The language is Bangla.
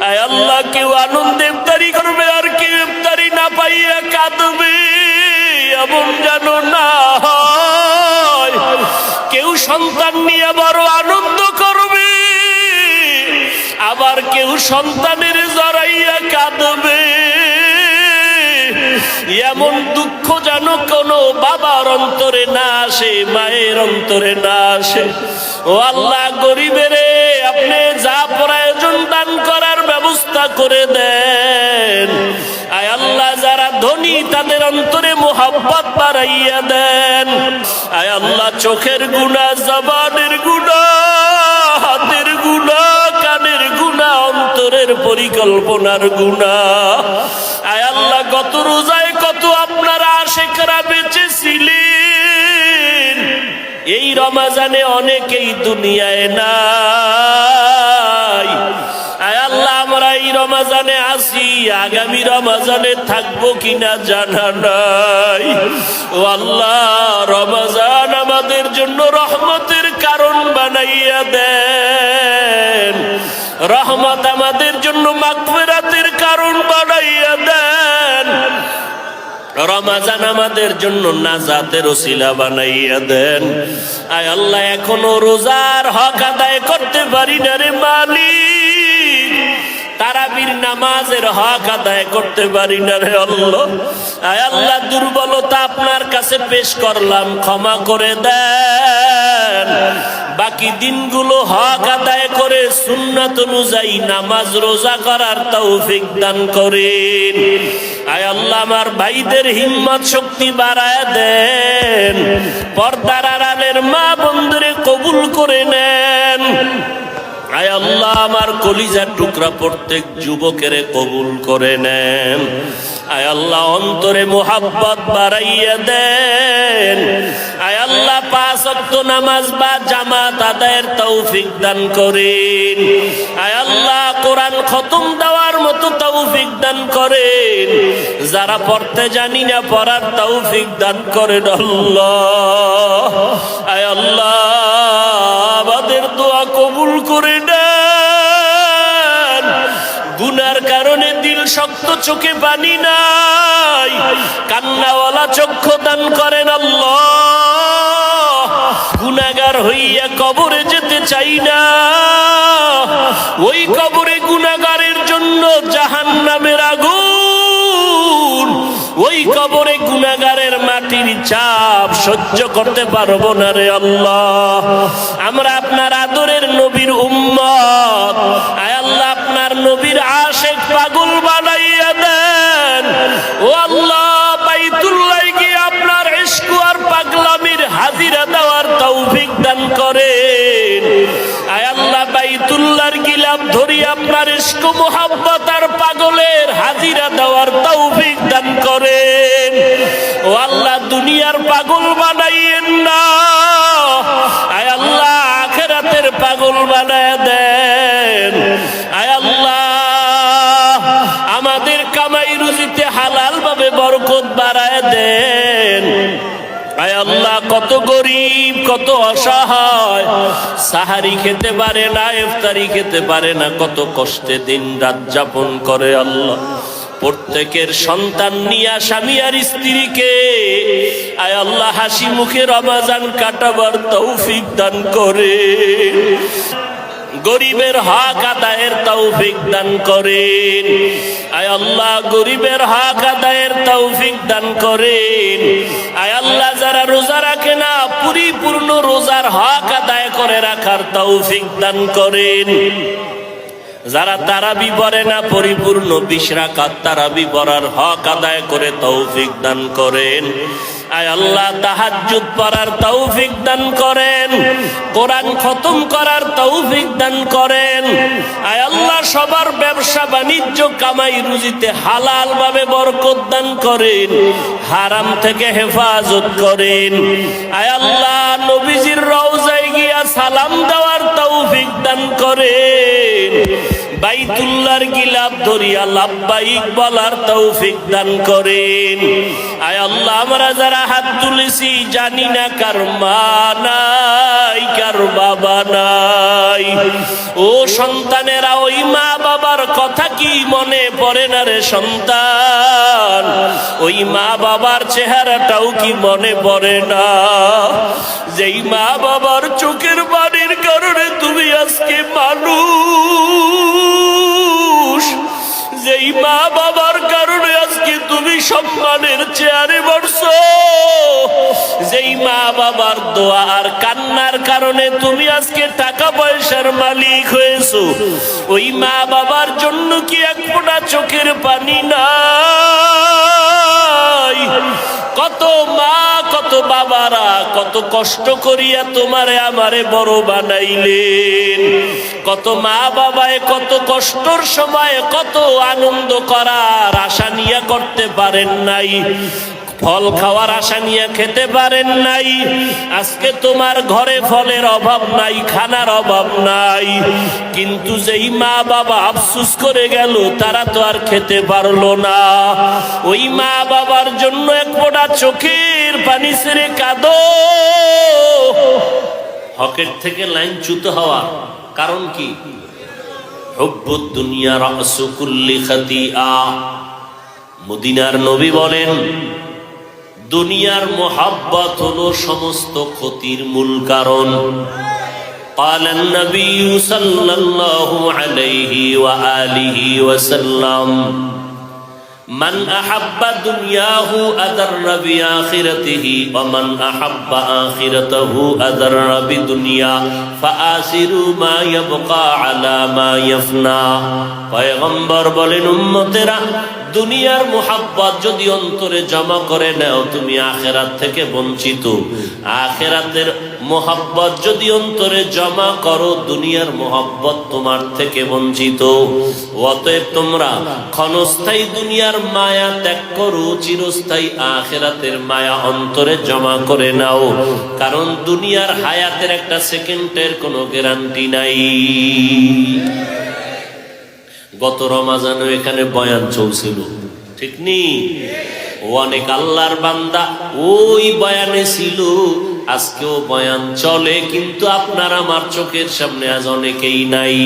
আয় আল্লাহ, কেউ আনন্দে ইফতারি করবে আর কেউ ইফতারি না পাইয়া কাঁদবে, এমন যেন না হয়। কেউ সন্তান নিয়ে বড় আনন্দ করবে, আবার কেউ সন্তানের জড়াইয়া কাঁদবে, এমন দুঃখ যেন কোনো বাবার অন্তরে না আসে, মায়ের অন্তরে না আসে। ও আল্লাহ, গরিবের আপনি যা প্রয়োজন দান করার ব্যবস্থা করে দেন। আয় আল্লাহ, যারা ধনী তাদের অন্তরে মোহাব্বত বাড়াইয়া দেন। আয় আল্লাহ, চোখের গুনাহ, জবানের গুনাহ, হাতের গুনাহ, কানের গুনাহ, অন্তরের পরিকল্পনার গুনাহ। আয় আল্লাহ, গত রোজায় কত আপনার আশিকরা বেঁচে ছিলেন, এই রমজানে অনেকেই দুনিয়ায় নাই। আয় আল্লাহ, আমরা এই রমজানে আছি, আগামী রমজানে থাকবো কিনা জানা নাই। ও আল্লাহ, রমজান আমাদের জন্য রহমতের কারণ বানাইয়া দেন। রহমত আমাদের জন্য মাগফিরাতের কারণ বানাইয়া দেন। রমজান আমাদের জন্য নাজাতের ওসিলা বানাইয়া দেন। আয় আল্লাহ, এখনো রোজার হক আদায় করতে পারি না রে মালিক, তারাবির নামাজের হক আদায় করতে পারি না রে আল্লাহ। আয় আল্লাহ, দুর্বলতা আপনার কাছে পেশ করলাম, ক্ষমা করে দেন। বাকি দিনগুলো হক আদায় করে সুন্নাত অনুযায়ী নামাজ রোজা করার তৌফিক দান করেন। আয় আল্লাহ, আমার ভাইদের হিম্মত শক্তি বাড়ায় দেন। পর্দার আড়ালের মা বন্ধুরে কবুল করে নেন। আয় আল্লাহ, আমার কলিজার টুকরা প্রত্যেক যুবকের কবুল করে নেন। আয় আল্লাহ, অন্তরে মোহাব্বত বাড়াইয়া দেন। আয় আল্লাহ, 5 ওয়াক্ত নামাজ বা জামাত আদায়ের তৌফিক দান করেন। আয় আল্লাহ, কোরআন খতম দেওয়ার মতো তৌফিক দান করেন। যারা পড়তে জানি না পড়ার তৌফিক দান করেন আল্লাহ। আয় আল্লাহ, আমাদের দোয়া কবুল করে নেন। গুনার কারণে দিল শক্ত, চোখে পানি নাই, কান্নাওয়ালা চক্ষু দান করেন আল্লাহ। গুনাহগার হইয়া কবরে যেতে চাই না, ওই কবরে গুনাহগারের জন্য জাহান্নামের আগুন, ওই কবরে গুনাহগারের মাটির চাপ সহ্য করতে পারবো না রে আল্লাহ। আমরা আপনার আদরের নবীর উম্মত। আয় আল্লাহ, আপনার নবীর আশিক পাগল বানাইয়া দেন। ও আল্লাহ, বাইতুল্লাহ গিয়ে আপনার ইশক আর পাগলামির হাজিরা দেওয়ার তৌফিক দান করেন। আয় আল্লাহ, বাইতুল্লাহর গিলাফ ধরি আপনার ইশক মুহাব্বত আর পাগলের হাজিরা দেওয়ার তৌফিক দান করেন। ও আল্লাহ, দুনিয়ার পাগল বানাইয়েন না। আয় আল্লাহ, আখিরাতের পাগল বানায় দেন। আয় আল্লাহ, আমাদের কামাই রুজিতে হালাল ভাবে বরকত বাড়ায় দেন। আয় আল্লাহ, কত গরিব, কত অসহায়, সাহারি খেতে পারে না, ইফতারি খেতে পারে না, কত কষ্টে দিন রাত যাপন করে আল্লাহ। প্রত্যেকের সন্তান নিয়া স্বামী আর স্ত্রীকে আয় আল্লাহ হাসি মুখে রমজান কাটাবার তৌফিক দান করে। গরিবের হক আদায়ের তৌফিক দান করেন। আয় আল্লাহ, গরিবের হক আদায়ের তৌফিক দান করেন। আয় আল্লাহ, যারা রোজা রাখে না পরিপূর্ণ রোজার হক আদায় করে রাখার তৌফিক দান করেন। যারা তারাবি পড়ে না পরিপূর্ণ 20 রাকাত তারাবি পড়ার হক আদায় করে তৌফিক দান করেন। আয় আল্লাহ, তাহাজ্জুদ পড়ার তৌফিক দান করেন। কোরআন খতম করার তৌফিক দান করেন। আয় আল্লাহ, সবার ব্যবসা বাণিজ্য কামাই রুজিতে হালাল ভাবে বরকত দান করেন, হারাম থেকে হেফাজত করেন। আয় আল্লাহ, নবীজির রওজায় গিয়া সালাম দেওয়ার তৌফিক দান করেন। বাইতুল্লাহর গিলাফ ধরিয়া লাব্বাইক বলার তৌফিক দান করেন। আয় আল্লাহ আমরা যারা হাত তুলেছি জানি না কার মা নাই কার বাবা নাই। ও সন্তানেরা, ওই মা বাবার কথা কি মনে পড়ে না রে সন্তান? ওই মা বাবার চেহারাটাও কি মনে পড়ে না? যেই মা বাবার চোখের পানির কারণে তুমি আজকে মানুষ, যেই মা বাবার কারণে আজকে তুমি সম্মানের চেয়ারে বসছো, যেই মা বাবার দোয়া আর কান্নার কারণে তুমি আজকে টাকা পয়সার মালিক হয়েছো, ওই মা বাবার জন্য কি এক ফোঁটা চোখের পানি নাই? কত মা কত বাবারা কত কষ্ট করিয়া তোমারে আমারে বড় বানাইলেন। কত মা বাবায় কত কষ্টর সময় কত আনন্দ করার আশা নিয়ে করতে পারেন নাই, ফল খাওয়ার আশা নিয়ে খেতে পারেন নাই। আজকে তোমার ঘরে ফলের অভাব নাই, খানার অভাব নাই, কিন্তু যেই মা বাবা আফসোস করে গেল তারা তো আর খেতে পারলো না। ওই মা বাবার জন্য এক ফোঁটা চোখের পানি ছেড়ে কাঁদো। হকের থেকে লাইন চ্যুত হওয়া কারণ কি? হুব্বুদ দুনিয়া রাসু কুল্লি খাতিয়া। মদিনার নবী বলেন, দুনিয়ার মোহাব্বত হলো সমস্ত ক্ষতির মূল কারণ। قال النبي صلى الله عليه وآله وسلم من أحب دنياه أضر بآخرته ومن أحب آخرته أضر بدنيا فآسروا ما يبقى على ما يفنى। পয়গম্বর বলেন, উম্মতেরা, দুনিয়ার মোহাব্বত যদি অন্তরে জমা করে নাও তুমি আখেরাত থেকে বঞ্চিত। আখেরাতের মোহাব্বত যদি অন্তরে জমা করো দুনিয়ার মোহাব্বত তোমার থেকে বঞ্চিত। অতএব তোমরা ক্ষণস্থায়ী দুনিয়ার মায়া ত্যাগ করো, চিরস্থায়ী আখেরাতের মায়া অন্তরে জমা করে নাও, কারণ দুনিয়ার হায়াতের একটা সেকেন্ডের কোনো গ্যারান্টি নাই। গত রমাজানে এখানে বয়ান চলছিল, ঠিক নেই? অনেক আল্লাহর বান্দা ওই বয়ানে ছিল, আজকেও বয়ান চলে, কিন্তু আপনার আমার চোখের সামনে আজ অনেকেই নাই।